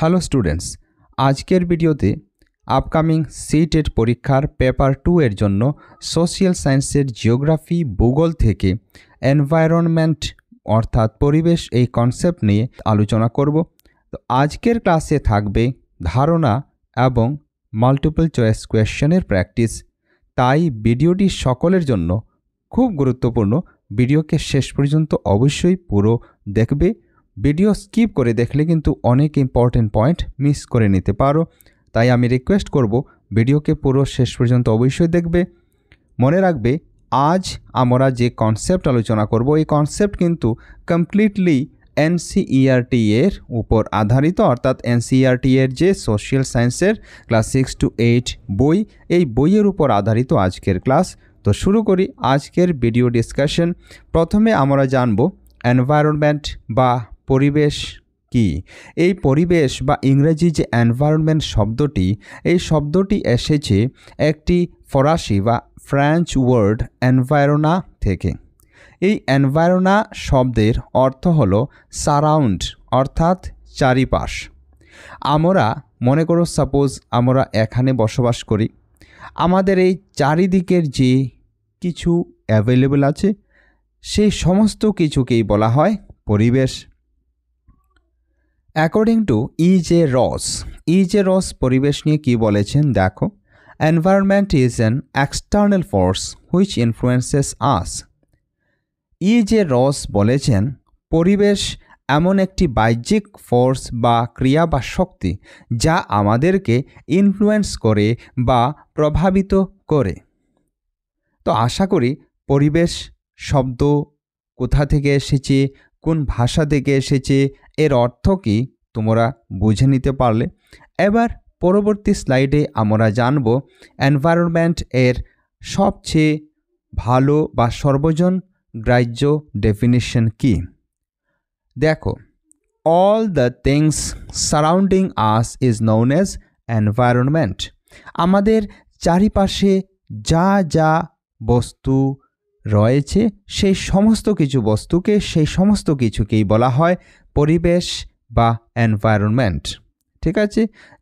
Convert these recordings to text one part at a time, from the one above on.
Hello students, আজকের ভিডিওতে upcoming CTET পরীক্ষার পেপার 2 এর জন্য সোশ্যাল সায়েন্সের জিওগ্রাফি ভূগোল থেকে এনভায়রনমেন্ট অর্থাৎ পরিবেশ এই কনসেপ্ট নিয়ে আলোচনা করব। তো আজকের ক্লাসে থাকবে ধারণা এবং মাল্টিপল চয়েস কোয়েশ্চেনের প্র্যাকটিস। তাই ভিডিওটি সকলের জন্য খুব গুরুত্বপূর্ণ। ভিডিওকে শেষ পর্যন্ত অবশ্যই পুরো দেখবে। ভিডিও স্কিপ করে দেখলে কিন্তু অনেক ইম্পর্টেন্ট পয়েন্ট মিস করে নিতে পারো। তাই আমি রিকোয়েস্ট করব ভিডিওকে পুরো শেষ পর্যন্ত অবশ্যই দেখবে। মনে রাখবে, আজ আমরা যে কনসেপ্ট আলোচনা করব এই কনসেপ্ট কিন্তু কমপ্লিটলি এনসিইআরটি এর উপর আধারিত, অর্থাৎ এনসিইআরটি এর যে সোশ্যাল সায়েন্সের ক্লাস 6 to 8 বই, এই বইয়ের উপর আধারিত আজকের ক্লাস। তো শুরু করি আজকের ভিডিও ডিসকাশন। প্রথমে আমরা জানব এনভায়রনমেন্ট বা পরিবেশ কি। এই পরিবেশ বা ইংরেজি যে এনভায়রনমেন্ট শব্দটি, এই শব্দটি এসেছে একটি ফরাসি বা ফ্রেঞ্চ ওয়ার্ড এনভায়রনা থেকে। এই এনভায়রনা শব্দের অর্থ হলো সারাউন্ড, অর্থাৎ চারিপাশ। আমরা মনে করো সাপোজ আমরা এখানে বসবাস করি, আমাদের এই চারিদিকের যে কিছু অ্যাভেলেবল আছে সেই সমস্ত কিছুকেই বলা হয় পরিবেশ। According to E.J. রস পরিবেশ নিয়ে কি বলেছেন দেখো। Environment is an external force which influences us. E.J. রস বলেছেন পরিবেশ এমন একটি বাহ্যিক ফোর্স বা ক্রিয়া বা শক্তি যা আমাদেরকে ইনফ্লুয়েন্স করে বা প্রভাবিত করে। তো আশা করি পরিবেশ শব্দ কোথা থেকে এসেছে, কোন ভাষা থেকে এসেছে, এর অর্থ কি তোমরা বুঝে নিতে পারলে। এবার পরবর্তী স্লাইডে আমরা জানব এনভায়রনমেন্ট এর সবচেয়ে ভালো বা সর্বজন গ্রাহ্য ডেফিনিশন কি। দেখো, all the things surrounding us is known as environment. আমাদের চারিপাশে যা যা বস্তু রয়েছে সেই সমস্ত কিছুকেই বলা হয় পরিবেশ বা এনভায়রনমেন্ট। ঠিক আছে,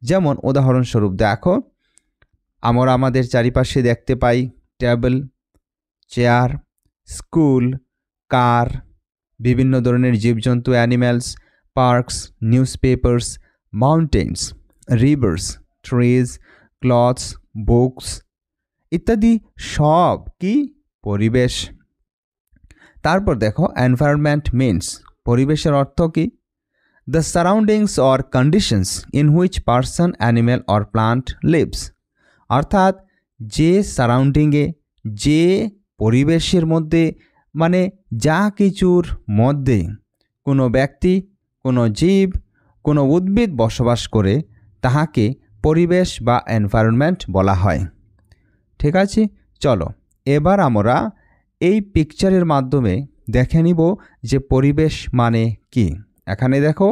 যেমন উদাহরণস্বরূপ দেখো, আমরা আমাদের চারিপাশে দেখতে পাই টেবিল, চেয়ার, স্কুল, কার, বিভিন্ন ধরনের জীবজন্তু animals, parks, news papers, mountains, rivers, trees, clothes, books ইত্যাদি সব কি পরিবেশ। তারপর দেখো এনভায়রনমেন্ট মিনস, পরিবেশের অর্থ কি। The surroundings or conditions in which person, animal or plant lives. অর্থাৎ যে সারাউন্ডিংয়ে, যে পরিবেশের মধ্যে, মানে যা কিছুর মধ্যে কোনো ব্যক্তি, কোনো জীব, কোনো উদ্ভিদ বসবাস করে তাহাকে পরিবেশ বা এনভায়রনমেন্ট বলা হয়। ঠিক আছে, চলো এবার আমরা এই পিকচারের মাধ্যমে দেখে নিব যে পরিবেশ মানে কি। এখানে দেখো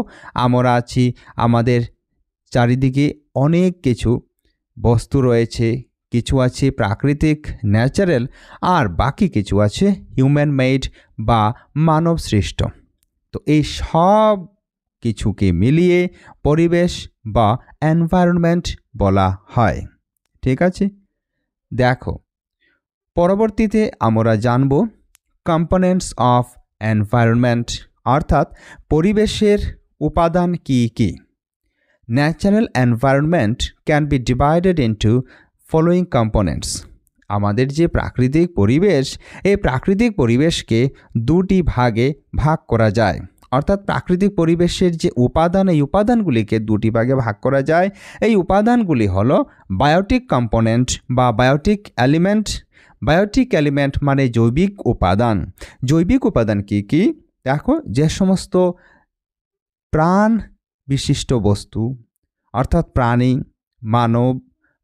আমরা আছি, আমাদের চারিদিকে অনেক কিছু বস্তু রয়েছে, কিছু আছে প্রাকৃতিক ন্যাচারাল, আর বাকি কিছু আছে হিউম্যান মেড বা মানব সৃষ্ট। তো এই সব কিছুকে মিলিয়ে পরিবেশ বা এনভায়রনমেন্ট বলা হয়। ঠিক আছে, দেখো পরবর্তীতে আমরা জানব কম্পোনেন্টস অফ এনভায়রনমেন্ট, অর্থাৎ পরিবেশের উপাদান কি কি। Natural environment can be divided into following components. আমাদের যে প্রাকৃতিক পরিবেশ, এই প্রাকৃতিক পরিবেশকে দুটি ভাগে ভাগ করা যায়। অর্থাৎ প্রাকৃতিক পরিবেশের যে উপাদান, এই উপাদানগুলিকে দুটি ভাগে ভাগ করা যায়। এই উপাদানগুলি হলো বায়োটিক কম্পোনেন্ট বা বায়োটিক এলিমেন্ট। বায়োটিক এলিমেন্ট মানে জৈবিক উপাদান। জৈবিক উপাদান কি কি দেখো, যে সমস্ত প্রাণ বিশিষ্ট বস্তু, অর্থাৎ প্রাণী, মানব,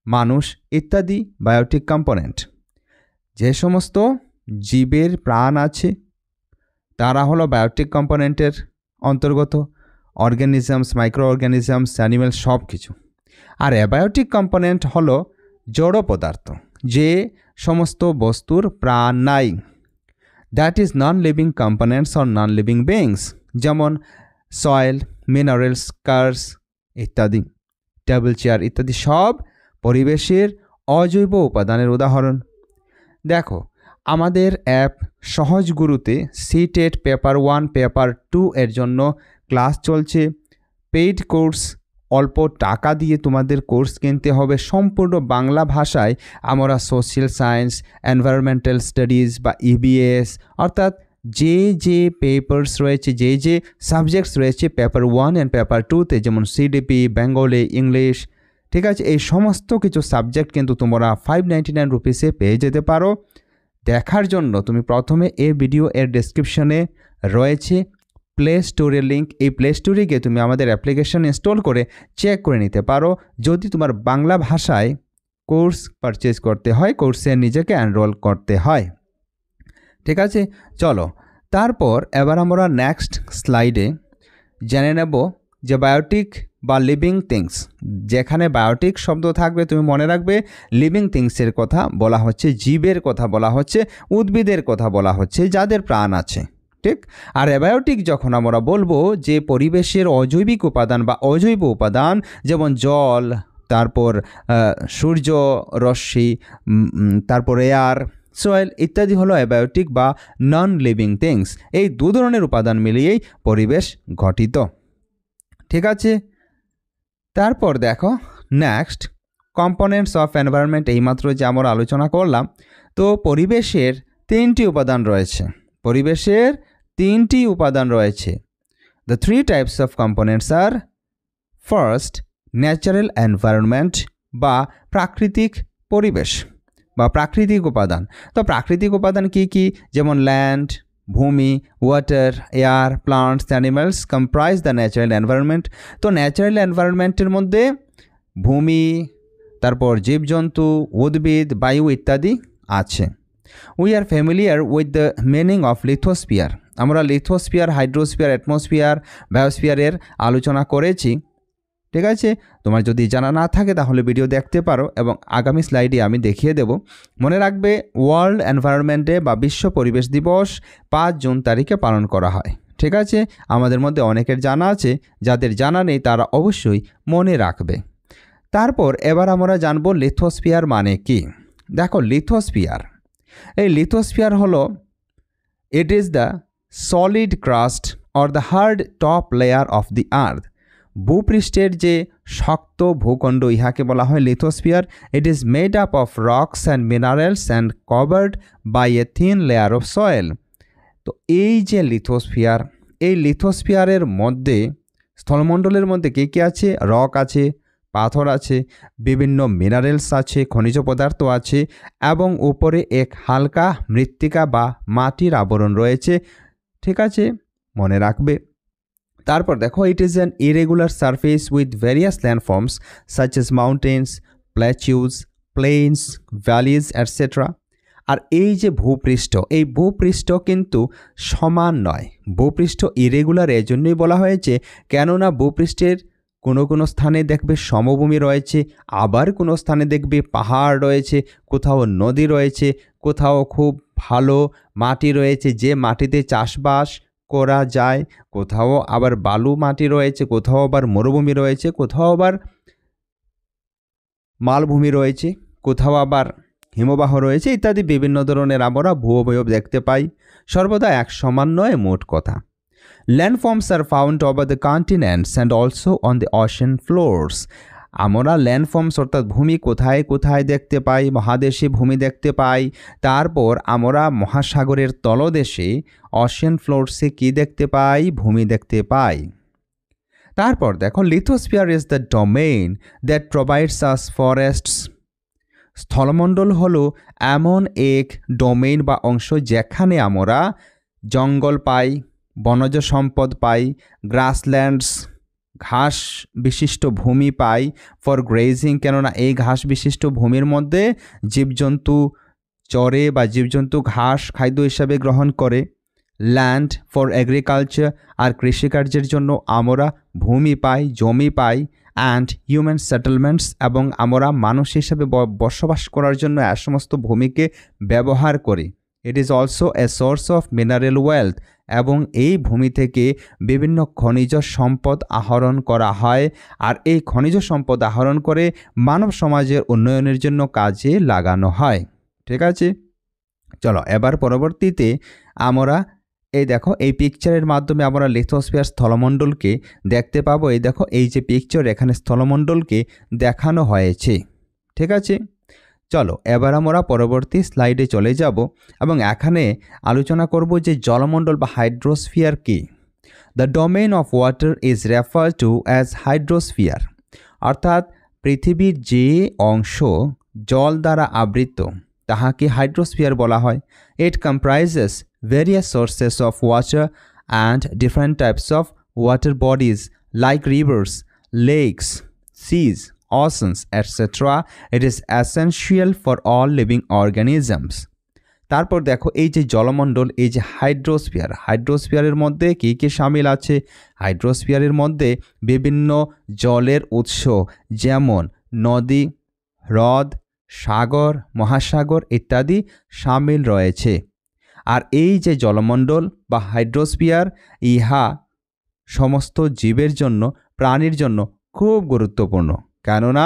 মানুষ ইত্যাদি বায়োটিক কম্পোনেন্ট। যে সমস্ত জীবের প্রাণ আছে তারা হলো বায়োটিক কম্পোনেন্টের অন্তর্গত। অর্গানিজমস, মাইক্রো অর্গানিজমস, অ্যানিমেল সব কিছু। আর অ্যাবায়োটিক কম্পোনেন্ট হলো জড় পদার্থ, যে সমস্ত বস্তুর প্রাণ নাই। That is non living components or non living beings, যেমন সয়েল, মিনারেলস, কার্স, ইত্যাদি, টেবিল চেয়ার ইত্যাদি সব পরিবেশের অজৈব উপাদানের উদাহরণ। দেখো আমাদের অ্যাপ সহজ গুরুতে সিটেট পেপার 1 পেপার 2 এর জন্য ক্লাস চলছে। পেইড কোর্স, অল্প টাকা দিয়ে তোমাদের কোর্স কিনতে হবে। সম্পূর্ণ বাংলা ভাষায় আমরা সোশ্যাল সায়েন্স, এনভায়রনমেন্টাল স্টাডিজ বা ইবিএস অর্থাৎ যে পেপার্স রয়েছে, যে সাবজেক্টস রয়েছে পেপার 1 অ্যান্ড পেপার 2তে, যেমন সিডিপি, বেঙ্গলি, ইংলিশ, ঠিক আছে, এই সমস্ত কিছু সাবজেক্ট কিন্তু তোমরা 599 রুপিসে পেয়ে যেতে পারো। দেখার জন্য তুমি প্রথমে এই ভিডিও এর ডেসক্রিপশনে রয়েছে প্লে স্টোরের লিঙ্ক। এই প্লে স্টোরে গিয়ে তুমি আমাদের অ্যাপ্লিকেশন ইনস্টল করে চেক করে নিতে পারো যদি তোমার বাংলা ভাষায় কোর্স পারচেজ করতে হয়, কোর্সে নিজেকে এনরোল করতে হয়। ঠিক আছে, চলো তারপর এবার আমরা নেক্সট স্লাইডে জেনে নেব যে বায়োটিক বা লিভিং থিংস। যেখানে বায়োটিক শব্দ থাকবে তুমি মনে রাখবে লিভিং থিংসের কথা বলা হচ্ছে, জীবের কথা বলা হচ্ছে, উদ্ভিদের কথা বলা হচ্ছে যাদের প্রাণ আছে। ঠিক, আর অ্যাবায়োটিক যখন আমরা বলবো যে পরিবেশের অজৈবিক উপাদান বা অজৈব উপাদান, যেমন জল, তারপর সূর্য রশ্মি, তারপর এয়ার, সয়েল ইত্যাদি হলো অ্যাবায়োটিক বা নন লিভিং থিংস। এই দু ধরনের উপাদান মিলিয়েই পরিবেশ গঠিত। ঠিক আছে, তারপর দেখো নেক্সট কম্পোনেন্টস অফ এনভায়রনমেন্ট। এইমাত্র যে আমরা আলোচনা করলাম, তো পরিবেশের 3টি উপাদান রয়েছে। পরিবেশের 3টি উপাদান রয়েছে। The 3 types of components are first natural environment বা প্রাকৃতিক পরিবেশ বা প্রাকৃতিক উপাদান। তো প্রাকৃতিক উপাদান কি কি? যেমন ল্যান্ড, ভূমি, water, air, plants, animals comprise the natural environment. তো ন্যাচারাল এনভায়রনমেন্টের মধ্যে ভূমি, তারপর জীবজন্তু, উদ্ভিদ, বায়ু ইত্যাদি আছে। We are familiar with the meaning of lithosphere. আমরা লিথোস্ফিয়ার, হাইড্রোস্ফিয়ার, অ্যাটমসফিয়ার, বায়োস্ফিয়ারের আলোচনা করেছি। ঠিক আছে, তোমার যদি জানা না থাকে তাহলে ভিডিও দেখতে পারো এবং আগামী স্লাইডে আমি দেখিয়ে দেব। মনে রাখবে ওয়ার্ল্ড এনভায়রনমেন্ট ডে বা বিশ্ব পরিবেশ দিবস 5 জুন তারিখে পালন করা হয়। ঠিক আছে, আমাদের মধ্যে অনেকের জানা আছে, যাদের জানা নেই তারা অবশ্যই মনে রাখবে। তারপর এবার আমরা জানবো লিথোস্ফিয়ার মানে কি। দেখো লিথোস্ফিয়ার, এই লিথোস্ফিয়ার হলো it is the solid crust or the hard top layer of the earth. ভূপৃষ্ঠের যে শক্ত ভূখণ্ড ইহাকে বলা হয় lithosphere. It is made up of rocks and minerals and covered by a thin layer of soil. তো এই যে লিথোস্ফিয়ার, এই লিথোস্ফিয়ারের মধ্যে স্থলমণ্ডলের মধ্যে কী কী আছে? রক আছে, পাথর আছে, বিভিন্ন মিনারেলস আছে, খনিজ পদার্থ আছে এবং উপরে এক হালকা মৃত্তিকা বা মাটির আবরণ রয়েছে। ঠিক আছে, মনে রাখবে। তারপর দেখো it is an irregular surface with various landforms such as mountains, plateaus, plains, valleys etcetera. আর এই যে ভূপৃষ্ঠ, এই ভূপৃষ্ঠ কিন্তু সমান নয়। ভূপৃষ্ঠ ইরেগুলার এজন্যই বলা হয়েছে কেননা ভূপৃষ্ঠের কোনো স্থানে দেখবে সমভূমি রয়েছে, আবার কোনো স্থানে দেখবে পাহাড় রয়েছে, কোথাও নদী রয়েছে, কোথাও খুব ভালো মাটি রয়েছে যে মাটিতে চাষবাস করা যায়, কোথাও আবার বালু মাটি রয়েছে, কোথাও আবার মরুভূমি রয়েছে, কোথাও আবার মালভূমি রয়েছে, কোথাও আবার হিমবাহ রয়েছে ইত্যাদি বিভিন্ন ধরনের আমরা ভূঅবয়ব দেখতে পাই। সর্বদা এক সমান নয় মোট কথা। ল্যান্ডফর্মস are found over the continents and also on the ocean floors. আমরা ল্যান্ডফর্মস অর্থাৎ ভূমি কোথায় কোথায় দেখতে পাই? মহাদেশে ভূমি দেখতে পাই। তারপর আমরা মহাসাগরের তলদেশে ওশেন ফ্লোরসে কি দেখতে পাই? ভূমি দেখতে পাই। তারপর দেখো lithosphere is the domain that provides us forests. স্থলমণ্ডল হলো এমন এক ডোমেইন বা অংশ যেখানে আমরা জঙ্গল পাই, বনজ সম্পদ পাই, গ্রাসল্যান্ডস ঘাস বিশিষ্ট ভূমি পাই ফর গ্রেজিং, কেননা এই ঘাস বিশিষ্ট ভূমির মধ্যে জীবজন্তু চরে বা জীবজন্তু ঘাস খাদ্য হিসাবে গ্রহণ করে। ল্যান্ড ফর এগ্রিকালচার, আর কৃষিকার্যের জন্য আমরা ভূমি পাই, জমি পাই। অ্যান্ড হিউম্যান সেটেলমেন্টস, এবং আমরা মানুষ হিসাবে বসবাস করার জন্য সমস্ত ভূমিকে ব্যবহার করি। ইট is also a source of mineral wealth, এবং এই ভূমি থেকে বিভিন্ন খনিজ সম্পদ আহরণ করা হয়, আর এই খনিজ সম্পদ আহরণ করে মানব সমাজের উন্নয়নের জন্য কাজে লাগানো হয়। ঠিক আছে, চলো এবার পরবর্তীতে আমরা এই দেখো এই পিকচারের মাধ্যমে আমরা লিথোস্ফিয়ার স্থলমণ্ডলকে দেখতে পাবো। এই দেখো এই যে পিকচার, এখানে স্থলমণ্ডলকে দেখানো হয়েছে। ঠিক আছে, চলো এবার আমরা পরবর্তী স্লাইডে চলে যাব এবং এখানে আলোচনা করব যে জলমণ্ডল বা হাইড্রোস্ফিয়ার কি। The domain of water is refer to as hydrosphere, অর্থাৎ পৃথিবীর যে অংশ জল দ্বারা আবৃত তাহাকে হাইড্রোস্ফিয়ার বলা হয়। It comprises various sources of water and different types of water bodies like rivers, lakes, seas, oceans, etc. It is essential for all living organisms. তারপর দেখো এই যে জলমণ্ডল, এই যে হাইড্রোস্ফিয়ারের মধ্যে কী কী শামিল আছে। হাইড্রোস্ফিয়ারের মধ্যে বিভিন্ন জলের উৎস যেমন নদী, হ্রদ, সাগর, মহাসাগর ইত্যাদি শামিল রয়েছে। আর এই যে জলমণ্ডল বা হাইড্রোস্ফিয়ার, ইহা সমস্ত জীবের জন্য, প্রাণীর জন্য খুব গুরুত্বপূর্ণ। কেননা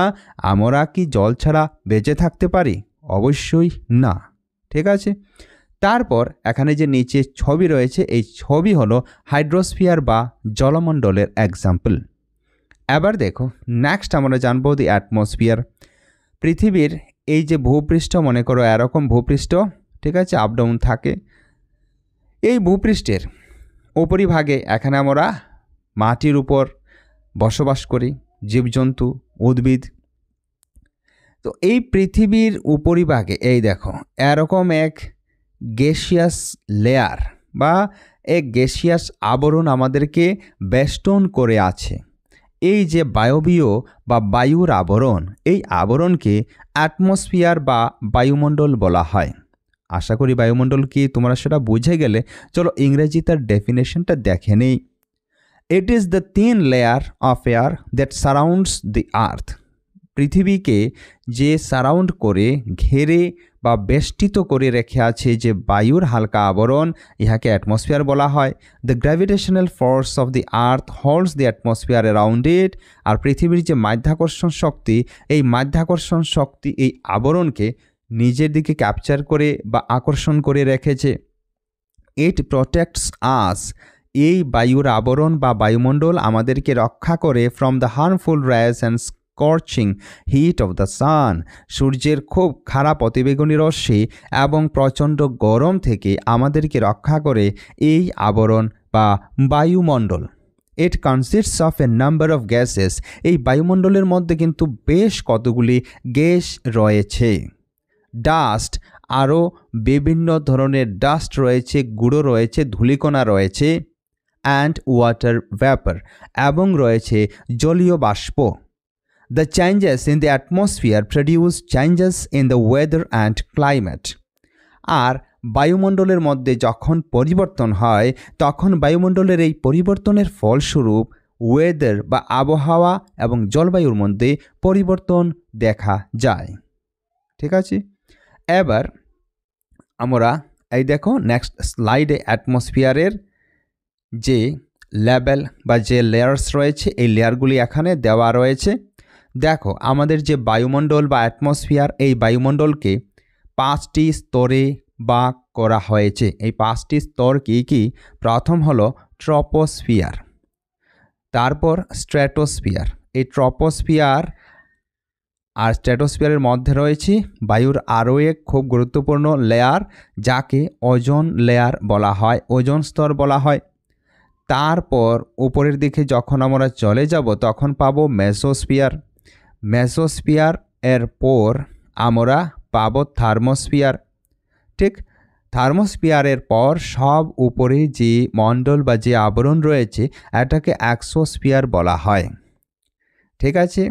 আমরা কি জল ছাড়া বেঁচে থাকতে পারি? অবশ্যই না। ঠিক আছে, তারপর এখানে যে নিচে ছবি রয়েছে, এই ছবি হলো হাইড্রোস্ফিয়ার বা জলমণ্ডলের এক্সাম্পল। এবার দেখো নেক্সট আমরা জানবো দি অ্যাটমসফিয়ার। পৃথিবীর এই যে ভূপৃষ্ঠ, মনে করো এরকম ভূপৃষ্ঠ, ঠিক আছে, আপ ডাউন থাকে। এই ভূপৃষ্ঠের উপরিভাগে এখানে আমরা মাটির উপর বসবাস করি, জীবজন্তু, উদ্ভিদ। তো এই পৃথিবীর উপরিভাগে এই দেখো এরকম এক গ্যাসিয়াস লেয়ার বা এক গ্যাসিয়াস আবরণ আমাদেরকে বেষ্টন করে আছে। এই যে বায়বীয় বা বায়ুর আবরণ, এই আবরণকে অ্যাটমসফিয়ার বা বায়ুমণ্ডল বলা হয়। আশা করি বায়ুমণ্ডল কি তোমরা সেটা বুঝে গেলে। চলো ইংরেজি তার ডেফিনেশনটা দেখে নেই। It is the thin layer of air that surrounds the earth. পৃথিবীকে যে সারাউন্ড করে, ঘেরে বা বেষ্টিত করে রেখে আছে যে বায়ুর হালকা আবরণ, ইহাকে অ্যাটমসফিয়ার বলা হয়। The gravitational force of the earth holds the atmosphere around it. আর পৃথিবীর যে মাধ্যাকর্ষণ শক্তি, এই মাধ্যাকর্ষণ শক্তি এই আবরণকে নিজের দিকে ক্যাপচার করে বা আকর্ষণ করে রেখেছে। It protects us. এই বায়ুর আবরণ বা বায়ুমণ্ডল আমাদেরকে রক্ষা করে from the harmful rays and scorching heat of the sun. সূর্যের খুব খারাপ অতিবেগুনি রশ্মি এবং প্রচণ্ড গরম থেকে আমাদেরকে রক্ষা করে এই আবরণ বা বায়ুমণ্ডল। It consists of a number of gases. এই বায়ুমণ্ডলের মধ্যে কিন্তু বেশ কতগুলি গ্যাস রয়েছে। ডাস্ট, আরও বিভিন্ন ধরনের ডাস্ট রয়েছে, গুঁড়ো রয়েছে, ধূলিকণা রয়েছে। অ্যান্ড ওয়াটার ভ্যাপার, এবং রয়েছে জলীয় বাষ্প। The changes in the atmosphere produce changes in the weather and climate. আর বায়ুমণ্ডলের মধ্যে যখন পরিবর্তন হয়, তখন বায়ুমণ্ডলের এই পরিবর্তনের ফলস্বরূপ ওয়েদার বা আবহাওয়া এবং জলবায়ুর মধ্যে পরিবর্তন দেখা যায়। ঠিক আছে, এবার আমরা এই দেখো নেক্সট স্লাইডে অ্যাটমসফিয়ারের যে লেভেল বা যে লেয়ার্স রয়েছে, এই লেয়ারগুলি এখানে দেওয়া রয়েছে। দেখো আমাদের যে বায়ুমণ্ডল বা অ্যাটমসফিয়ার, এই বায়ুমণ্ডলকে 5টি স্তরে ভাগ করা হয়েছে। এই 5টি স্তর কী কী? প্রথম হলো ট্রপোস্ফিয়ার, তারপর স্ট্র্যাটোস্ফিয়ার। এই ট্রপোস্ফিয়ার আর স্ট্র্যাটোস্ফিয়ারের মধ্যে রয়েছে বায়ুর আরও এক খুব গুরুত্বপূর্ণ লেয়ার, যাকে ওজোন লেয়ার বলা হয়, ওজোন স্তর বলা হয়। তারপর উপরের দিকে যখন আমরা চলে যাব তখন পাবো মেসোস্ফিয়ার। মেসোস্ফিয়ার এর পর আমরা পাবো থার্মোস্ফিয়ার। ঠিক, থার্মোস্ফিয়ারের পর সব উপরে যে মণ্ডল বা যে আবরণ রয়েছে এটাকে এক্সোস্ফিয়ার বলা হয়। ঠিক আছে,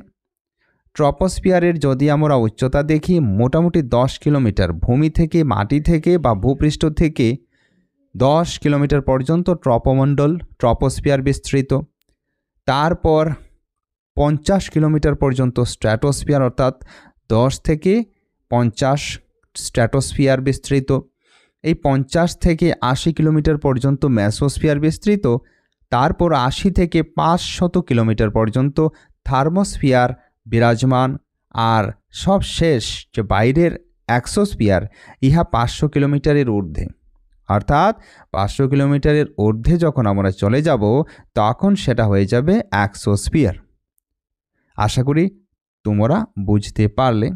ট্রপোস্ফিয়ারের যদি আমরা উচ্চতা দেখি মোটামুটি 10 কিলোমিটার, ভূমি থেকে, মাটি থেকে বা ভূপৃষ্ঠ থেকে 10 কিলোমিটার পর্যন্ত ট্রপোমণ্ডল, ট্রপোস্ফিয়ার বিস্তৃত। তারপর 50 কিলোমিটার পর্যন্ত স্ট্র্যাটোস্ফিয়ার, অর্থাৎ 10 থেকে 50 স্ট্র্যাটোস্ফিয়ার বিস্তৃত। এই 50 থেকে 80 কিলোমিটার পর্যন্ত মেসোস্ফিয়ার বিস্তৃত, তারপর 80 থেকে 500 কিলোমিটার পর্যন্ত থার্মোস্ফিয়ার বিরাজমান, আর সবশেষ যে বাইরের এক্সোস্ফিয়ার, ইহা 500 কিলোমিটারের ঊর্ধ্বে। অর্থাৎ 500 কিলোমিটারের ঊর্ধ্বে যখন আমরা চলে যাব তখন সেটা হয়ে যাবে এক্সোস্ফিয়ার। আশা করি তোমরা বুঝতে পারলে।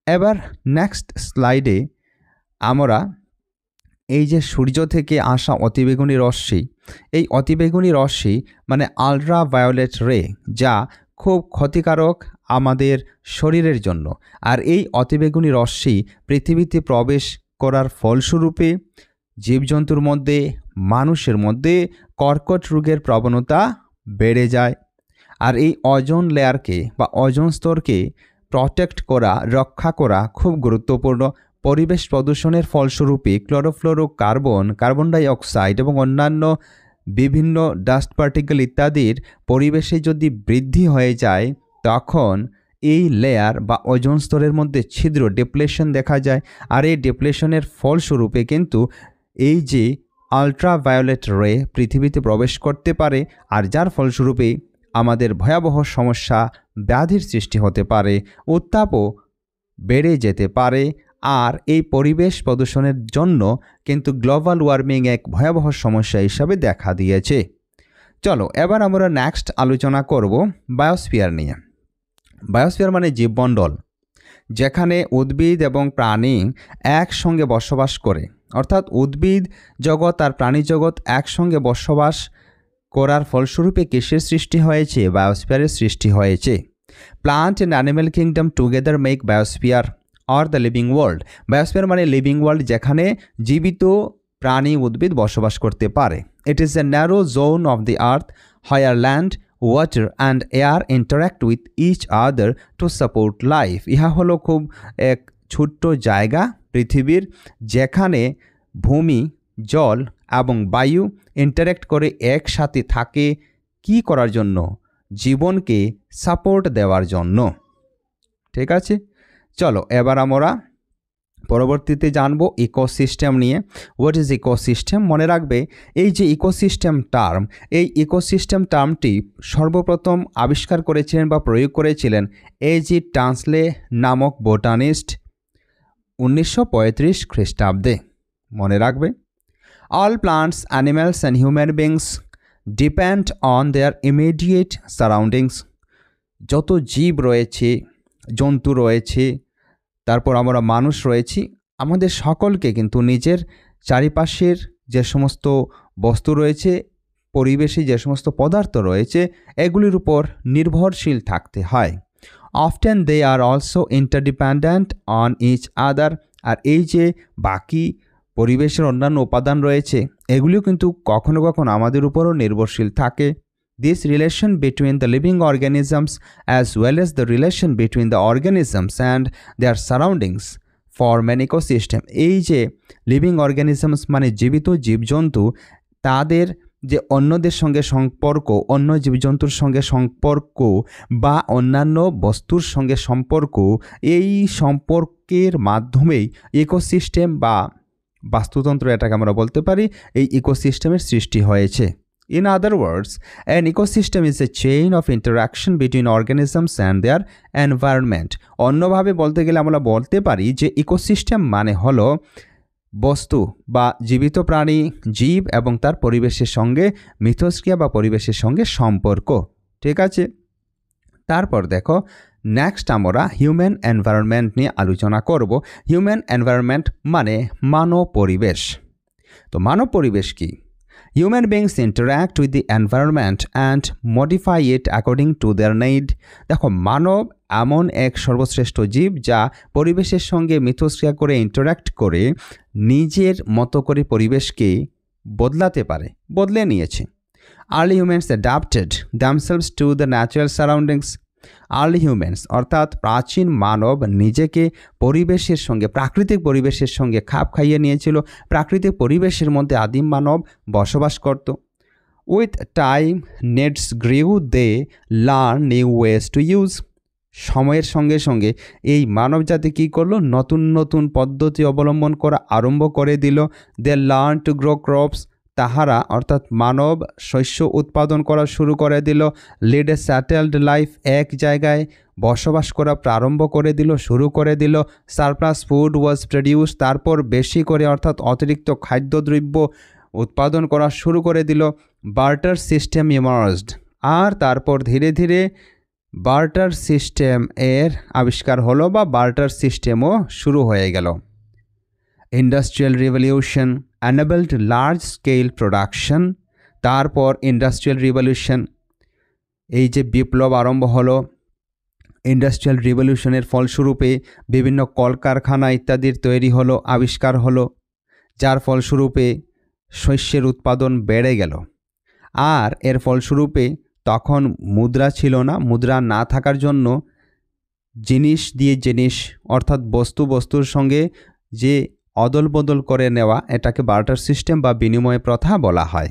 এবার নেক্সট স্লাইডে আমরা এই যে সূর্য থেকে আসা অতিবেগুনি রশ্মি, এই অতিবেগুনি রশ্মি মানে আল্ট্রাভায়োলেট রে, যা খুব ক্ষতিকারক আমাদের শরীরের জন্য। আর এই অতিবেগুনি রশ্মি পৃথিবীতে প্রবেশ করার ফলস্বরূপে জীবজন্তুর মধ্যে, মানুষের মধ্যে কর্কট রোগের প্রবণতা বেড়ে যায়। আর এই ওজোন লেয়ারকে বা ওজোন স্তরকে প্রটেক্ট করা, রক্ষা করা খুব গুরুত্বপূর্ণ। পরিবেশ প্রদূষণের ফলস্বরূপে ক্লোরোফ্লোরোকার্বন, কার্বন ডাই অক্সাইড এবং অন্যান্য বিভিন্ন ডাস্ট পার্টিকেল ইত্যাদির পরিবেশে যদি বৃদ্ধি হয়ে যায় তখন এই লেয়ার বা ওজোন স্তরের মধ্যে ছিদ্র, ডিপ্লেশন দেখা যায়। আর এই ডিপ্লেশনের ফলস্বরূপে কিন্তু এই যে আল্ট্রাভায়োলেট রে পৃথিবীতে প্রবেশ করতে পারে, আর যার ফলস্বরূপে আমাদের ভয়াবহ সমস্যা, ব্যাধির সৃষ্টি হতে পারে, উত্তাপও বেড়ে যেতে পারে। আর এই পরিবেশ প্রদূষণের জন্য কিন্তু গ্লোবাল ওয়ার্মিং এক ভয়াবহ সমস্যা হিসাবে দেখা দিয়েছে। চলো এবার আমরা নেক্সট আলোচনা করব বায়োস্ফিয়ার নিয়ে। বায়োস্ফিয়ার মানে জীবমণ্ডল, যেখানে উদ্ভিদ এবং প্রাণী একসঙ্গে বসবাস করে। অর্থাৎ উদ্ভিদ জগৎ আর প্রাণী জগৎ একসঙ্গে বসবাস করার ফলস্বরূপে কিসের সৃষ্টি হয়েছে? বায়োস্ফিয়ারের সৃষ্টি হয়েছে। Plant and animal kingdom together make biosphere or the living world. Biosphere মানে লিভিং ওয়ার্ল্ড, যেখানে জীবিত প্রাণী উদ্ভিদ বসবাস করতে পারে। It is a narrow zone of the earth where land, water and air interact with each other to support life. ইহা হলো খুব এক ছোট্ট জায়গা পৃথিবীর, যেখানে ভূমি, জল এবং বায়ু ইন্টারাক্ট করে একসাথে থাকে। কি করার জন্য? জীবনকে সাপোর্ট দেওয়ার জন্য। ঠিক আছে, চলো এবার আমরা পরবর্তীতে জানবো ইকোসিস্টেম নিয়ে। What is ecosystem? মনে রাখবে এই যে ইকোসিস্টেম টার্ম, এই ইকোসিস্টেম টার্মটি সর্বপ্রথম আবিষ্কার করেছিলেন বা প্রয়োগ করেছিলেন A.G. টান্সলে নামক বোটানিস্ট 1935 খ্রিস্টাব্দে। মনে রাখবে, all plants, animals and human beings depend on their immediate surroundings. যত জীব রয়েছে, জন্তু রয়েছে, তারপর আমরা মানুষ রয়েছি, আমাদের সকলকে কিন্তু নিজের চারিপাশের যে সমস্ত বস্তু রয়েছে, পরিবেশে যে সমস্ত পদার্থ রয়েছে, এগুলির উপর নির্ভরশীল থাকতে হয়। Often they are also interdependent on each other. আর এই যে বাকি পরিবেশের অন্যান্য উপাদান রয়েছে, এগুলিও কিন্তু কখনো কখনো আমাদের উপরও নির্ভরশীল থাকে। This relation between the living organisms as well as the relation between the organisms and their surroundings form an ecosystem. এই যে লিভিং অর্গানিজমস মানে জীবিত জীবজন্তু, তাদের যে অন্যদের সঙ্গে সম্পর্ক, অন্য জীবজন্তুর সঙ্গে সম্পর্ক বা অন্যান্য বস্তুর সঙ্গে সম্পর্ক, এই সম্পর্কের মাধ্যমেই ইকোসিস্টেম বা বাস্তুতন্ত্র, এটাকে আমরা বলতে পারি, এই ইকোসিস্টেমের সৃষ্টি হয়েছে। In other words, an ecosystem is a chain of interaction between organisms and their environment. অন্যভাবে বলতে গেলে আমরা বলতে পারি যে ইকোসিস্টেম মানে হলো বস্তু বা জীবিত প্রাণী, জীব এবং তার পরিবেশের সঙ্গে মিথস্ক্রিয়া বা পরিবেশের সঙ্গে সম্পর্ক। ঠিক আছে, তারপর দেখো নেক্সট আমরা হিউম্যান এনভায়রনমেন্ট নিয়ে আলোচনা করব। হিউম্যান এনভায়রনমেন্ট মানে মানব পরিবেশ। তো মানব পরিবেশ কি? Human beings interact with the environment and modify it according to their need. দেখো, মানব এমন এক সর্বশ্রেষ্ঠ জীব যা পরিবেশের সঙ্গে মিথস্ক্রিয়া করে, ইন্টারাক্ট করে নিজের মতো করে পরিবেশকে বদলাতে পারে, বদলে নিয়েছে। Early humans adapted themselves to the natural surroundings. Early humans অর্থাৎ প্রাচীন মানব নিজেকে পরিবেশের সঙ্গে, প্রাকৃতিক পরিবেশের সঙ্গে খাপ খাইয়ে নিয়েছিল। প্রাকৃতিক পরিবেশের মধ্যে আদিম মানব বসবাস করত। With time needs grew, they learn new ways to use. সময়ের সঙ্গে সঙ্গে এই মানবজাতি কী করলো, নতুন নতুন পদ্ধতি অবলম্বন করা আরম্ভ করে দিল। They learn to grow crops, তাহারা অর্থাৎ মানব শস্য উৎপাদন করা শুরু করে দিল। লিড এ স্যাটেলড লাইফ, এক জায়গায় বসবাস করা প্রারম্ভ করে দিল, শুরু করে দিল। সারপ্লাস ফুড ওয়াজ প্রডিউস, তারপর বেশি করে অর্থাৎ অতিরিক্ত খাদ্যদ্রব্য উৎপাদন করা শুরু করে দিল। বার্টার সিস্টেম ইমার্জড, আর তারপর ধীরে ধীরে বার্টার সিস্টেম এর আবিষ্কার হলো বা বার্টার সিস্টেমও শুরু হয়ে গেল। Industrial revolution enabled large scale production, তারপর ইন্ডাস্ট্রিয়াল রিভলিউশন, এই যে বিপ্লব আরম্ভ হলো, ইন্ডাস্ট্রিয়াল রিভলিউশনের ফলস্বরূপে বিভিন্ন কলকারখানা ইত্যাদির তৈরি হলো, আবিষ্কার হলো, যার ফলস্বরূপে শস্যের উৎপাদন বেড়ে গেল। আর এর ফলস্বরূপে তখন মুদ্রা ছিল না, মুদ্রা না থাকার জন্য জিনিস দিয়ে জিনিস অর্থাৎ বস্তুর সঙ্গে যে অদল বদল করে নেওয়া, এটাকে বার্টার সিস্টেম বা বিনিময় প্রথা বলা হয়।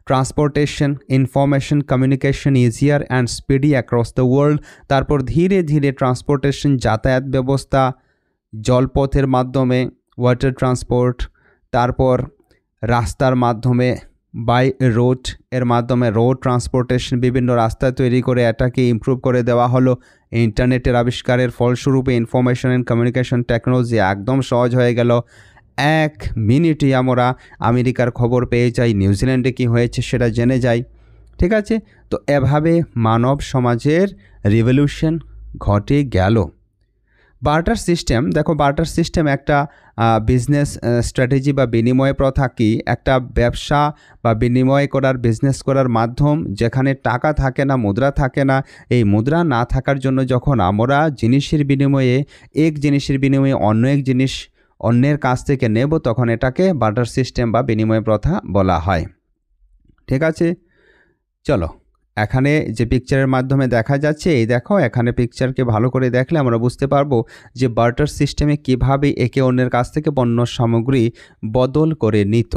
Transportation, information communication easier and speedy across the world, তারপর ধীরে ধীরে ট্রান্সপোর্টেশন যাতায়াত ব্যবস্থা জলপথের মাধ্যমে ওয়াটার ট্রান্সপোর্ট, তারপর রাস্তার মাধ্যমে বাই রোড এর মাধ্যমে রোড ট্রান্সপোর্টেশন, বিভিন্ন রাস্তা তৈরি করে এটাকে ইমপ্রুভ করে দেওয়া হলো। ইন্টারনেটের আবিষ্কারের ফলস্বরূপে ইনফরমেশন অ্যান্ড কমিউনিকেশন টেকনোলজি একদম সহজ হয়ে গেল। 1 মিনিটে আমরা আমেরিকার খবর পেয়ে যাই, নিউজিল্যান্ডে কী হয়েছে সেটা জেনে যাই। ঠিক আছে, তো এভাবে মানব সমাজের রিভলিউশন ঘটে গেল। বার্টার সিস্টেম, দেখো বার্টার সিস্টেম একটা বিজনেস স্ট্র্যাটেজি বা বিনিময় প্রথা কি, একটা ব্যবসা বা বিনিময় করার বিজনেস করার মাধ্যম, যেখানে টাকা থাকে না, মুদ্রা থাকে না। এই মুদ্রা না থাকার জন্য যখন আমরা জিনিসের বিনিময়ে এক জিনিসের বিনিময়ে অন্য এক জিনিস অন্যের কাছ থেকে নেব, তখন এটাকে বার্টার সিস্টেম বা বিনিময় প্রথা বলা হয়। ঠিক আছে, চলো এখানে যে পিকচারের মাধ্যমে দেখা যাচ্ছে, এই দেখো এখানে পিকচারকে ভালো করে দেখলে আমরা বুঝতে পারবো যে বার্টার সিস্টেমে কিভাবে একে অন্যের কাছ থেকে পণ্য সামগ্রী বদল করে নিত।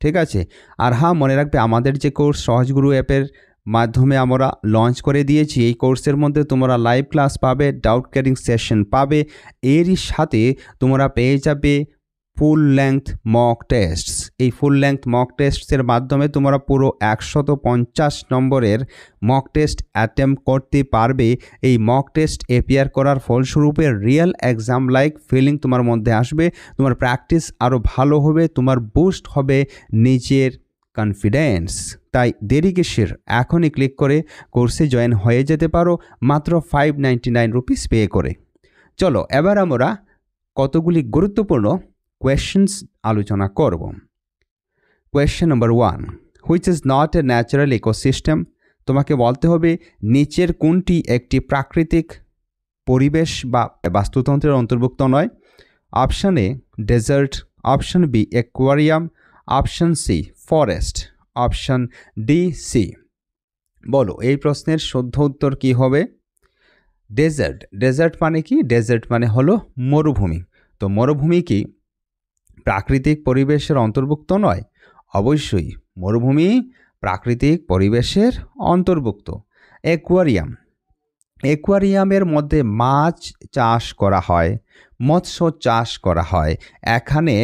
ঠিক আছে, আর হ্যাঁ মনে রাখবে আমাদের যে কোর্স সহজগুরু অ্যাপের মাধ্যমে আমরা লঞ্চ করে দিয়েছি, এই কোর্সের মধ্যে তোমরা লাইভ ক্লাস পাবে, ডাউট ক্লিয়ারিং সেশন পাবে, এরই সাথে তোমরা পেয়ে যাবে ফুল লেংথ মক টেস্টস। এই ফুল লেংথ মক টেস্টসের মাধ্যমে তোমরা পুরো 150 নম্বরের মক টেস্ট অ্যাটেম্প করতে পারবে। এই মক টেস্ট অ্যাপিয়ার করার ফলস্বরূপে রিয়েল এক্সাম লাইক ফিলিং তোমার মধ্যে আসবে, তোমার প্র্যাকটিস আরও ভালো হবে, তোমার বুস্ট হবে নিজের কনফিডেন্স। তাই দেরি কিসের, এখনই ক্লিক করে কোর্সে জয়েন হয়ে যেতে পারো মাত্র 599 রুপিস পে করে। চলো এবার আমরা কতগুলি গুরুত্বপূর্ণ কোয়েশ্চেন্স আলোচনা করব। Question number 1, which is not a natural ecosystem. তোমাকে বলতে হবে নিচের কোনটি একটি প্রাকৃতিক পরিবেশ বা বাস্তুতন্ত্রের অন্তর্ভুক্ত নয়। Option A desert, option B aquarium, option C forest, option D C. বলো এই প্রশ্নের শুদ্ধ উত্তর কী হবে? ডেজার্ট। ডেজার্ট মানে কি? ডেজার্ট মানে হলো মরুভূমি। তো মরুভূমি কি প্রাকৃতিক পরিবেশের অন্তর্ভুক্ত নয়? অবশ্যই মরুভূমি প্রাকৃতিক পরিবেশের অন্তর্ভুক্ত। অ্যাকোয়ারিয়াম, অ্যাকোয়ারিয়ামের মধ্যে মাছ চাষ করা হয়, মৎস্য চাষ করা হয়। এখানে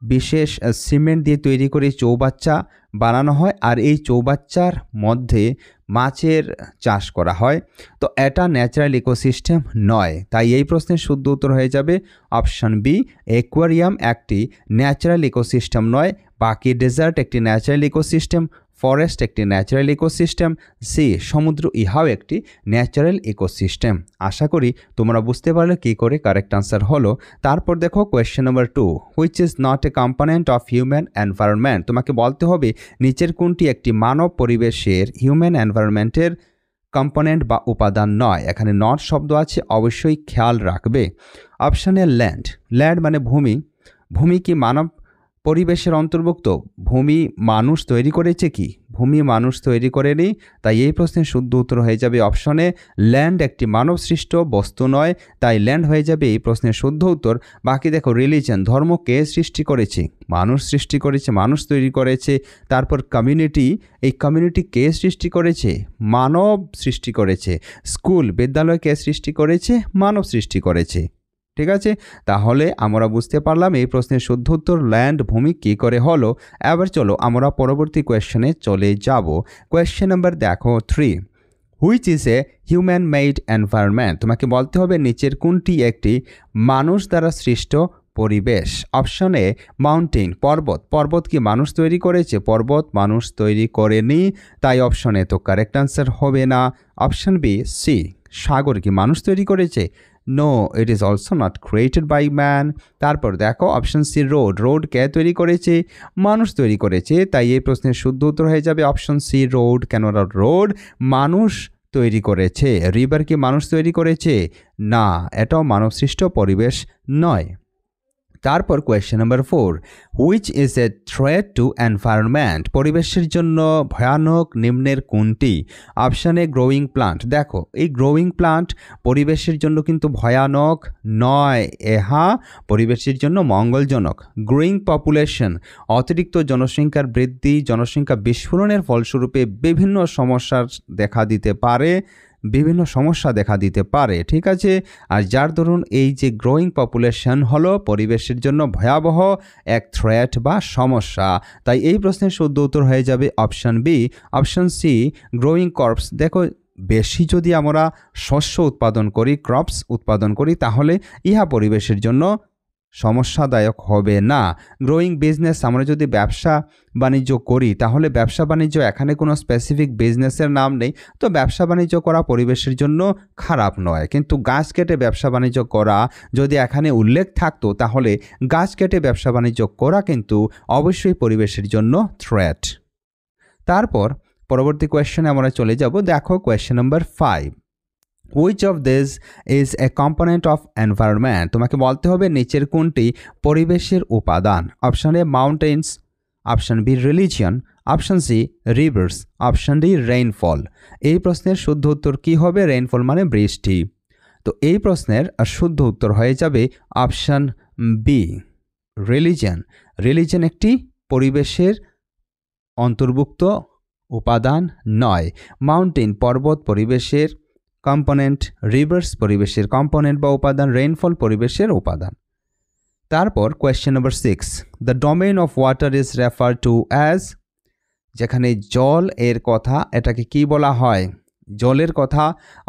বিশেষ সিমেন্ট দিয়ে তৈরি করে চৌবাচ্চা বানানো হয়, আর এই চৌবাচ্চার মধ্যে মাছের চাষ করা হয়। তো এটা ন্যাচারাল ইকোসিস্টেম নয়, তাই এই প্রশ্নের শুদ্ধ উত্তর হয়ে যাবে অপশান বি, অ্যাকোয়ারিয়াম একটি ন্যাচারাল ইকোসিস্টেম নয়। বাকি ডেজার্ট একটি ন্যাচারাল ইকোসিস্টেম, ফরেস্ট একটি ন্যাচারাল ইকোসিস্টেম, সি সমুদ্র ইহাও একটি ন্যাচারাল ইকোসিস্টেম। আশা করি তোমরা বুঝতে পারলে কী করে কারেক্ট আনসার হলো। তারপর দেখো question number 2, which is not a component of human environment. তোমাকে বলতে হবে নিচের কোনটি একটি মানব পরিবেশের হিউম্যান এনভায়রনমেন্টের কম্পোনেন্ট বা উপাদান নয়। এখানে নট শব্দ আছে, অবশ্যই খেয়াল রাখবে। অপশানে ল্যান্ড, ল্যান্ড মানে ভূমি। ভূমি কি মানব পরিবেশের অন্তর্ভুক্ত। ভূমি মানুষ তৈরি করেছে কি? ভূমি মানুষ তৈরি করেনি, তাই এই প্রশ্নের শুদ্ধ উত্তর হয়ে যাবে অপশনে ল্যান্ড একটি মানবসৃষ্ট বস্তু নয়, তাই ল্যান্ড হয়ে যাবে এই প্রশ্নের শুদ্ধ উত্তর। বাকি দেখো রিলিজন, ধর্ম কে সৃষ্টি করেছে? মানুষ সৃষ্টি করেছে, মানুষ তৈরি করেছে। তারপর কমিউনিটি, এই কমিউনিটি কে সৃষ্টি করেছে? মানব সৃষ্টি করেছে। স্কুল, বিদ্যালয় কে সৃষ্টি করেছে? মানব সৃষ্টি করেছে। ঠিক আছে, তাহলে আমরা বুঝতে পারলাম এই প্রশ্নের শুদ্ধ উত্তর ল্যান্ড, ভূমি কী করে হলো। এবার চলো আমরা পরবর্তী কোয়েশ্চেনে চলে যাব। কোয়েশ্চেন নাম্বার দেখো 3, which is a human made environment. তোমাকে বলতে হবে নিচের কোনটি একটি মানুষ দ্বারা সৃষ্ট পরিবেশ। অপশন এ মাউন্টেন, পর্বত। পর্বত কি মানুষ তৈরি করেছে? পর্বত মানুষ তৈরি করেনি, তাই অপশনে তো কারেক্ট আনসার হবে না। অপশন বি সি, সাগর কি মানুষ তৈরি করেছে? No, it is also not created by man. তারপর দেখো অপশন সি রোড, রোড কে তৈরি করেছে? মানুষ তৈরি করেছে, তাই এই প্রশ্নের শুদ্ধ উত্তর হয়ে যাবে অপশন সি রোড। কেননা রোড মানুষ তৈরি করেছে। রিভার কি মানুষ তৈরি করেছে? না, এটাও মানবসৃষ্ট পরিবেশ নয়। তারপর question number 4, which is a threat to environment. পরিবেশের জন্য ভয়ানক নিম্নের কোনটি? অপশানে গ্রোয়িং প্লান্ট। দেখো এই গ্রোয়িং প্লান্ট পরিবেশের জন্য কিন্তু ভয়ানক নয়, এহা পরিবেশের জন্য মঙ্গলজনক। গ্রোয়িং পপুলেশন, অতিরিক্ত জনসংখ্যার বৃদ্ধি, জনসংখ্যা বিস্ফোরণের ফলস্বরূপে বিভিন্ন সমস্যা দেখা দিতে পারে। ঠিক আছে, আর যার দরুন এই যে গ্রোয়িং পপুলেশন হলো পরিবেশের জন্য ভয়াবহ এক থ্রেট বা সমস্যা, তাই এই প্রশ্নের শুদ্ধ উত্তর হয়ে যাবে option B. Option C growing crops. দেখো বেশি যদি আমরা শস্য উৎপাদন করি, ক্রপস উৎপাদন করি, তাহলে ইহা পরিবেশের জন্য সমস্যাদায়ক হবে না। গ্রোয়িং বিজনেস, আমরা যদি ব্যবসা বাণিজ্য করি, তাহলে ব্যবসা বাণিজ্য, এখানে কোনো স্পেসিফিক বিজনেসের নাম নেই, তো ব্যবসা বাণিজ্য করা পরিবেশের জন্য খারাপ নয়। কিন্তু গাছ কেটে ব্যবসা বাণিজ্য করা যদি এখানে উল্লেখ থাকতো, তাহলে গাছ কেটে ব্যবসা বাণিজ্য করা কিন্তু অবশ্যই পরিবেশের জন্য থ্রেট। তারপর পরবর্তী কোয়েশ্চেনে আমরা চলে যাব। দেখো question number 5, which of this is a component of environment. তোমাকে বলতে হবে নিচের কোনটি পরিবেশের উপাদান। Option A mountains, option B religion, option C rivers, option D rainfall. এই প্রশ্নের শুদ্ধ উত্তর কি হবে? রেইনফল মানে বৃষ্টি। তো এই প্রশ্নের শুদ্ধ উত্তর হয়ে যাবে অপশন বি রিলিজিয়ন। রিলিজিয়ন একটি পরিবেশের অন্তর্ভুক্ত উপাদান নয়। মাউন্টেন পর্বত পরিবেশের কম্পোনেন্ট, রিভার্স পরিবেশের কম্পোনেন্ট বা উপাদান, রেইনফল পরিবেশের উপাদান। তারপর question number 6, the domain of water is refer to as. যেখানে জল এর কথা, এটাকে কি বলা হয়? জলের কথা,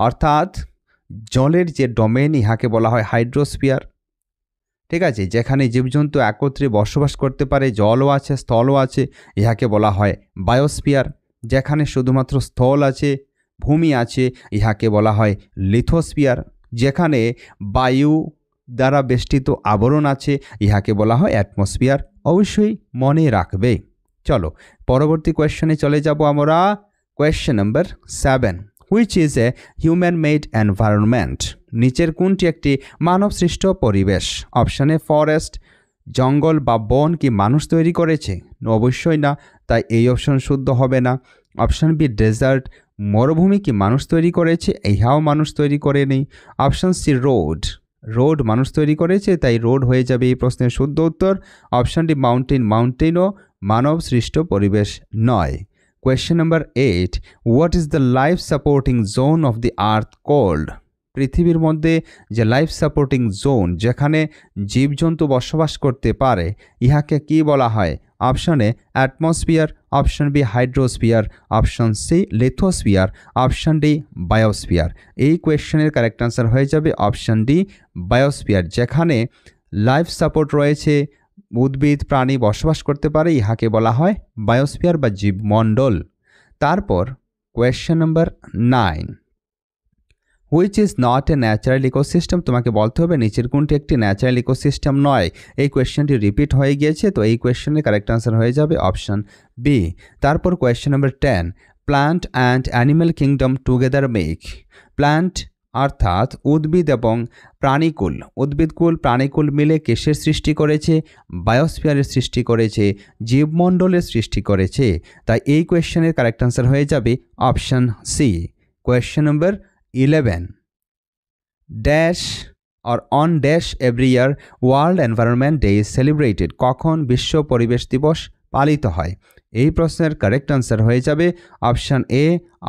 অর্থাৎ জলের যে ডোমেইন, ইহাকে বলা হয় হাইড্রোস্ফিয়ার। ঠিক আছে, যেখানে জীবজন্তু একত্রে বসবাস করতে পারে, জলও আছে স্থলও আছে, ইহাকে বলা হয় বায়োস্ফিয়ার। যেখানে শুধুমাত্র স্থল আছে, ভূমি আছে, ইহাকে বলা হয় লিথোস্ফিয়ার। যেখানে বায়ু দ্বারা বেষ্টিত আবরণ আছে, ইহাকে বলা হয় অ্যাটমসফিয়ার। অবশ্যই মনে রাখবে। চলো পরবর্তী কোয়েশ্চনে চলে যাব আমরা। Question number 7, which is a human made environment. নিচের কোনটি একটি মানবসৃষ্ট পরিবেশ। অপশানে ফরেস্ট, জঙ্গল বা বন কি মানুষ তৈরি করেছে? অবশ্যই না, তাই এই অপশন শুদ্ধ হবে না। অপশান বি ডেজার্ট, মরুভূমি কি মানুষ তৈরি করেছে? ইহাও মানুষ তৈরি করেনি। অপশান সি রোড, রোড মানুষ তৈরি করেছে, তাই রোড হয়ে যাবে এই প্রশ্নের শুদ্ধ উত্তর। অপশান ডি মাউন্টেন, মাউন্টেনও মানব সৃষ্ট পরিবেশ নয়। Question number 8, what is the life supporting zone of the earth cold. পৃথিবীর মধ্যে যে লাইফ সাপোর্টিং জোন, যেখানে জীবজন্তু বসবাস করতে পারে, ইহাকে কি বলা হয়? Option A atmosphere, option B hydrosphere, option C lithosphere, option D biosphere. এই কোয়েশ্চেনের কারেক্ট আনসার হয়ে যাবে অপশন ডি বায়োস্ফিয়ার। যেখানে লাইফ সাপোর্ট রয়েছে, উদ্ভিদ প্রাণী বসবাস করতে পারে, ইহাকে বলা হয় বায়োস্ফিয়ার বা জীবমণ্ডল। তারপর question number 9, which is not a natural ecosystem. তোমাকে বলতে হবে নিচের কোনটি একটি ন্যাচারাল ইকোসিস্টেম নয়। এই কোয়েশ্চেনটি রিপিট হয়ে গিয়েছে, তো এই কোয়েশ্চেনের কারেক্ট আনসার হয়ে যাবে অপশন বি। তারপর question number 10, plant and animal kingdom together make. Plant অর্থাৎ উদ্ভিদ এবং প্রাণীকুল, উদ্ভিদকুল প্রাণীকুল মিলে কিসের সৃষ্টি করেছে? বায়োস্ফিয়ারের সৃষ্টি করেছে, জীবমণ্ডলের সৃষ্টি করেছে। তাই এই কোয়েশ্চেনের কারেক্ট আনসার হয়ে যাবে option C. Question number 11, dash or on dash every year World Environment Day is celebrated? কখন বিশ্ব পরিবেশ দিবস পালিত হয়? এই প্রশ্নের কারেক্ট আনসার হয়ে যাবে option A,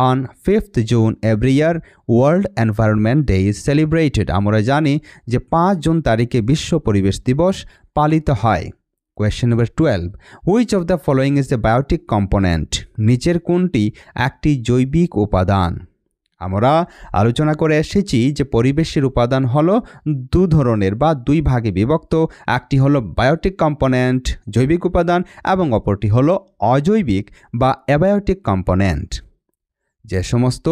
on 5th June every year world environment day is celebrated. আমরা জানি যে 5 জুন তারিখে বিশ্ব পরিবেশ দিবস পালিত হয়। Question number 12, which of the following is the biotic component? নিচের কোনটি একটি জৈবিক উপাদান? আমরা আলোচনা করে এসেছি যে পরিবেশের উপাদান হলো দু ধরনের বা দুই ভাগে বিভক্ত। একটি হলো বায়োটিক কম্পোনেন্ট জৈবিক উপাদান এবং অপরটি হলো অজৈবিক বা অ্যাবায়োটিক কম্পোনেন্ট। যে সমস্ত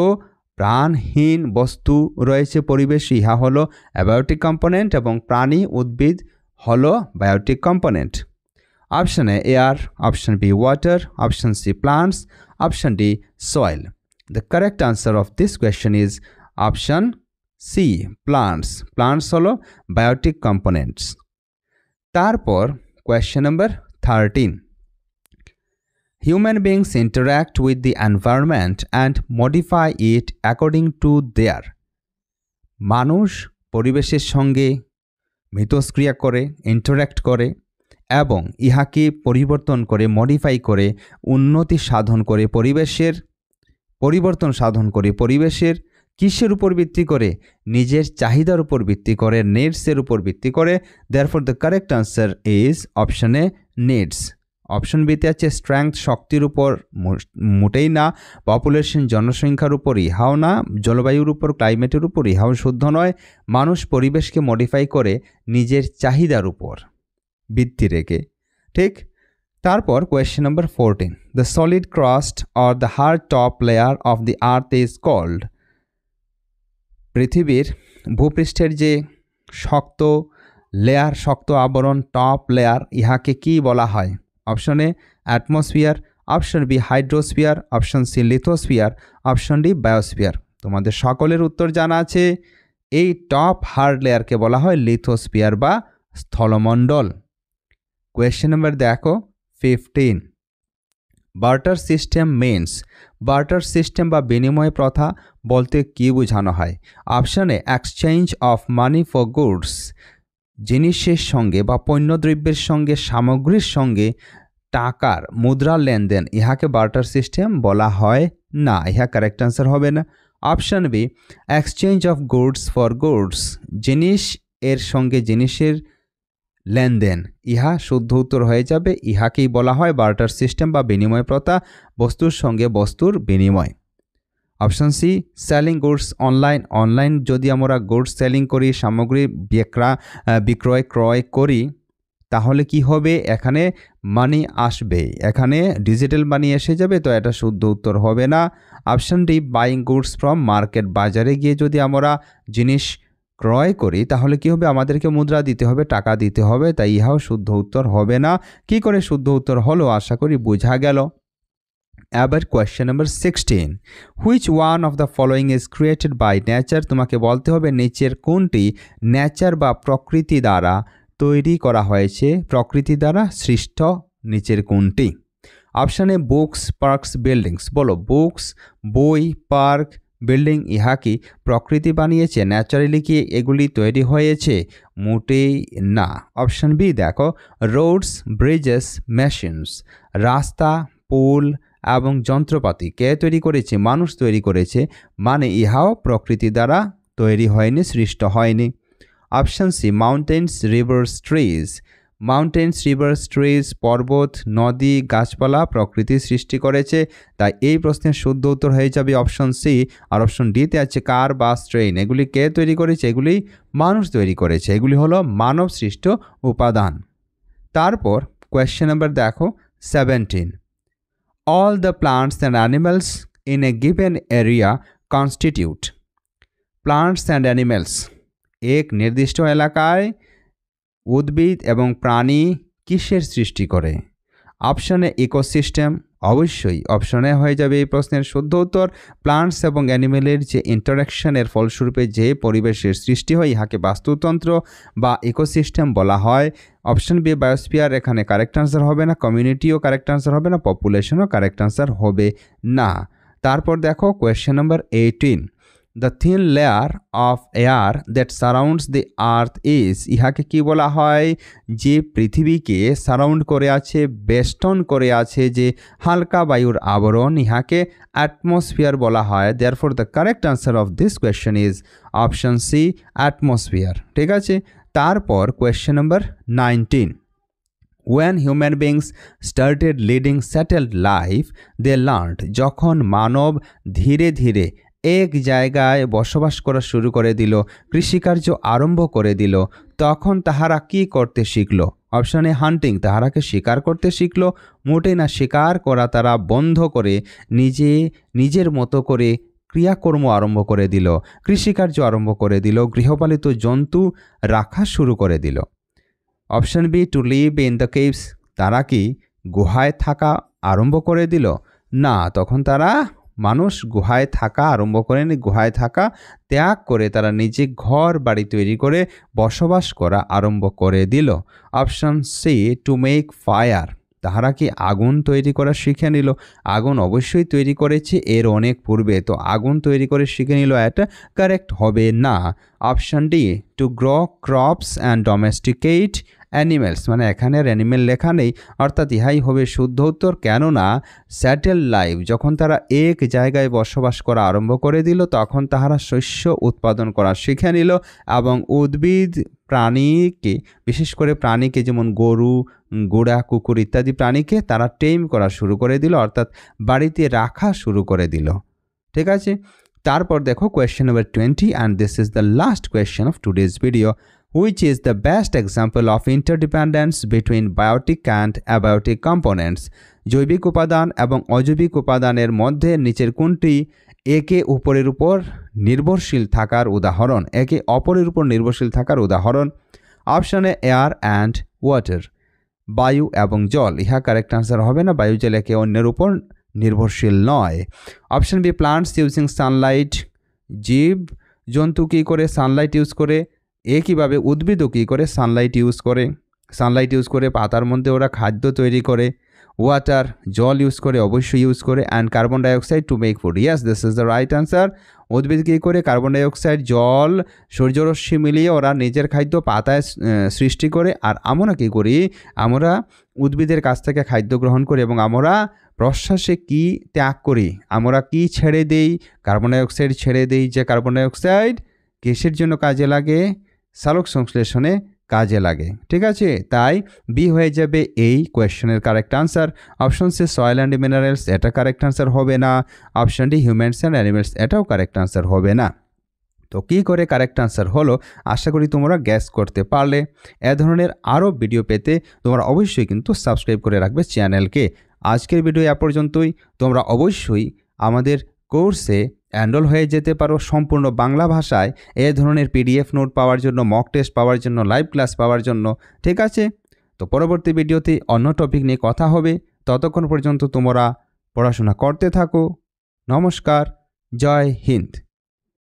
প্রাণহীন বস্তু রয়েছে পরিবেশে ইহা হলো অ্যাবায়োটিক কম্পোনেন্ট এবং প্রাণী উদ্ভিদ হলো biotic component. Option A air, option B water, option C plants, option D soil. The correct answer of this question is option C, plants. Plants হলো biotic components. তারপর question number 13. Human beings interact with the environment and modify it according to their. মানুষ পরিবেশের সঙ্গে মিথস্ক্রিয়া করে, interact করে এবং ইহাকে পরিবর্তন করে, মডিফাই করে, উন্নতি সাধন করে, পরিবর্তন সাধন করে পরিবেশের কিসের উপর ভিত্তি করে? নিজের চাহিদার উপর ভিত্তি করে, নেডসের উপর ভিত্তি করে। Therefore the correct answer is option A, needs. Option বিতে আছে স্ট্রেংথ, শক্তির উপর মোটেই না, পপুলেশন জনসংখ্যার উপর ইহাও না, জলবায়ুর উপর ক্লাইমেটের উপর ইহাও শুদ্ধ নয়। মানুষ পরিবেশকে মডিফাই করে নিজের চাহিদার উপর ভিত্তি রেখে, ঠিক। তারপর question number 14, the solid crust or the hard top layer of the earth is called? পৃথিবীর ভূপৃষ্ঠের যে শক্ত লেয়ার, শক্ত আবরণ, টপ লেয়ার, ইহাকে কি বলা হয়? Option A atmosphere, option B hydrosphere, option C lithosphere, option D biosphere. তোমাদের সকলের উত্তর জানা আছে। এই টপ হার্ড লেয়ারকে বলা হয় লিথোস্ফিয়ার বা স্থলমণ্ডল। কোয়েশ্চেন নম্বর দেখো 15, barter system means? Barter system বা বিনিময় প্রথা বলতে কি বোঝানো হয়? Option A exchange of money for goods, জিনিসের সঙ্গে বা পণ্যদ্রব্যের সঙ্গে, সামগ্রীর সঙ্গে টাকার মুদ্রার লেনদেন, ইহাকে বার্টার সিস্টেম বলা হয় না। ইহা কারেক্ট আনসার হবে না। Option B exchange of goods for goods, জিনিস এর সঙ্গে জিনিসের লেনদেন, ইহা শুদ্ধ উত্তর হয়ে যাবে। ইহাকেই বলা হয় বার্টার সিস্টেম বা বিনিময় প্রথা, বস্তুর সঙ্গে বস্তুর বিনিময়। Option C selling goods online, online যদি আমরা গুডস সেলিং করি, সামগ্রী ক্রয় করি, তাহলে কি হবে? এখানে মানি আসবে, এখানে ডিজিটাল মানি এসে যাবে, তো এটা শুদ্ধ উত্তর হবে না। Option D buying goods from market, বাজারে গিয়ে যদি আমরা জিনিস ক্রয় করি তাহলে কি হবে? আমাদেরকে মুদ্রা দিতে হবে, টাকা দিতে হবে, তাই ইহাও শুদ্ধ উত্তর হবে না। কি করে শুদ্ধ উত্তর হলো আশা করি বোঝা গেল। এবার question number 16, which one of the following is created by nature? তোমাকে বলতে হবে নিচের কোনটি নেচার বা প্রকৃতি দ্বারা তৈরি করা হয়েছে, প্রকৃতি দ্বারা সৃষ্ট নিচের কোনটি? অপশানে বুকস, পার্কস, বিল্ডিংস। বলো, বুকস, বই, পার্ক, বিল্ডিং, ইহা কি প্রকৃতি বানিয়েছে? ন্যাচারালি কি এগুলি তৈরি হয়েছে? মোটেই না। অপশান বি দেখো, রোডস, ব্রিজেস, মেশিনস, রাস্তা, পুল এবং যন্ত্রপাতি কে তৈরি করেছে? মানুষ তৈরি করেছে, মানে ইহাও প্রকৃতি দ্বারা তৈরি হয়নি, সৃষ্ট হয়নি। Option C mountains, rivers, trees. Mountains, rivers, trees, পর্বত, নদী, গাছপালা প্রকৃতি সৃষ্টি করেছে, তাই এই প্রশ্নের শুদ্ধ উত্তর হয়ে যাবে অপশন সি। আর অপশন ডিতে আছে কার, বাস, ট্রেন, এগুলি কে তৈরি করেছে? এগুলি মানুষ তৈরি করেছে, এগুলি হলো মানব সৃষ্ট উপাদান। তারপর কোয়েশ্চেন নাম্বার দেখো 17, all the plants and animals in a given area constitute. Plants and animals, এক নির্দিষ্ট এলাকায় উদ্ভিদ এবং প্রাণী কিসের সৃষ্টি করে? অপশনে ইকোসিস্টেম, অবশ্যই অপশনে হয়ে যাবে এই প্রশ্নের শুদ্ধ উত্তর। প্লান্টস এবং অ্যানিমেলের যে ইন্টারাকশনের ফলস্বরূপে যে পরিবেশের সৃষ্টি হয় ইহাকে বাস্তুতন্ত্র বা ইকোসিস্টেম বলা হয়। অপশন বি বায়োস্ফিয়ার এখানে কারেক্ট আনসার হবে না, কমিউনিটিও কারেক্ট আনসার হবে না, পপুলেশনও কারেক্ট আনসার হবে না। তারপর দেখো question number 18, the thin layer of air that surrounds the earth is, ইহাকে কি বলা হয়? যে পৃথিবীকে সারাউন্ড করে আছে, বেষ্টন করে আছে যে হালকা বায়ুর আবরণ, ইহাকে অ্যাটমসফিয়ার বলা হয়। Therefore the correct answer of this question is option C, atmosphere. ঠিক আছে। তারপর question number 19, when human beings started leading settled life they learned, যখন মানব ধীরে ধীরে এক জায়গায় বসবাস করা শুরু করে দিল, কৃষিকার্য আরম্ভ করে দিল, তখন তাহারা কি করতে শিখল? অপশনে হান্টিং, তাহারাকে শিকার করতে শিখল, মোটে না, শিকার করা তারা বন্ধ করে নিজের মতো করে ক্রিয়াকর্ম আরম্ভ করে দিল, কৃষিকার্য আরম্ভ করে দিল, গৃহপালিত জন্তু রাখা শুরু করে দিল। Option B to live in the caves, তারা কি গুহায় থাকা আরম্ভ করে দিল? না, তখন তারা মানুষ গুহায় থাকা আরম্ভ করেনি, গুহায় থাকা ত্যাগ করে তারা নিজে ঘর বাড়ি তৈরি করে বসবাস করা আরম্ভ করে দিল। Option C to make fire, তাহারা কি আগুন তৈরি করা শিখে নিল? আগুন অবশ্যই তৈরি করেছে এর অনেক পূর্বে, তো আগুন তৈরি করে শিখে নিল, এটা কারেক্ট হবে না। Option D to grow crops and domesticate animals, মানে এখানে আর অ্যানিমেল লেখা নেই, অর্থাৎ ইহাই হবে শুদ্ধ উত্তর। কেননা স্যাটেল লাইফ, যখন তারা এক জায়গায় বসবাস করা আরম্ভ করে দিল তখন তাহারা শস্য উৎপাদন করা শিখে নিল এবং উদ্ভিদ প্রাণীকে, বিশেষ করে প্রাণীকে যেমন গরু, ঘোড়া, কুকুর ইত্যাদি প্রাণীকে তারা টেম করা শুরু করে দিল, অর্থাৎ বাড়িতে রাখা শুরু করে দিল। ঠিক আছে। তারপর দেখো question number 20 and this is the last question of today's video, which is the best example of interdependence between biotic and abiotic components, জৈবিক উপাদান এবং অজৈবিক উপাদানের মধ্যে নিচের কোনটি একে অপরের উপর নির্ভরশীল থাকার উদাহরণ? একে অপরের উপর নির্ভরশীল থাকার উদাহরণ। অপশনে এয়ার অ্যান্ড ওয়াটার, বায়ু এবং জল, ইহা কারেক্ট আনসার হবে না, বায়ু জল একে অন্যের উপর নির্ভরশীল নয়। Option B plants using sunlight, জীব জন্তু কী করে সানলাইট ইউজ করে, একইভাবে উদ্ভিদও কী করে সানলাইট ইউজ করে পাতার মধ্যে ওরা খাদ্য তৈরি করে। ওয়াটার, জল ইউজ করে, অবশ্যই ইউজ করে। And carbon dioxide to make food, yes this is the right answer. উদ্ভিদ কী করে কার্বন ডাইঅক্সাইড, জল, সূর্যরশ্মি মিলিয়ে ওরা নিজের খাদ্য পাতায় সৃষ্টি করে। আর আমরা কী করি? আমরা উদ্ভিদের কাছ থেকে খাদ্য গ্রহণ করি এবং আমরা প্রশ্বাসে কি ত্যাগ করি? আমরা কি ছেড়ে দেই? কার্বন ডাইঅক্সাইড ছেড়ে দেই, যে কার্বন ডাইঅক্সাইড কিসের জন্য কাজে লাগে? সালোক সংশ্লেষণে কাজে লাগে। ঠিক আছে, তাই বি হয়ে যাবে এই কোয়েশ্চেনের correct answer. Option C soil and minerals, এটা কারেক্ট আনসার হবে না। Option D humans and animals, এটাও কারেক্ট আনসার হবে না। তো কী করে কারেক্ট আনসার হলো আশা করি তোমরা গ্যাস করতে পারলে। এ ধরনের আরও ভিডিও পেতে তোমরা অবশ্যই কিন্তু সাবস্ক্রাইব করে রাখবে চ্যানেলকে। আজকের ভিডিও এ পর্যন্তই। তোমরা অবশ্যই আমাদের কোর্সে এনরোল হয়ে যেতে পারো সম্পূর্ণ বাংলা ভাষায়, এ ধরনের পিডিএফ নোট পাওয়ার জন্য, মক টেস্ট পাওয়ার জন্য, লাইভ ক্লাস পাওয়ার জন্য। ঠিক আছে, তো পরবর্তী ভিডিওতে অন্য টপিক নিয়ে কথা হবে। ততক্ষণ পর্যন্ত তোমরা পড়াশোনা করতে থাকো। নমস্কার, জয় হিন্দ।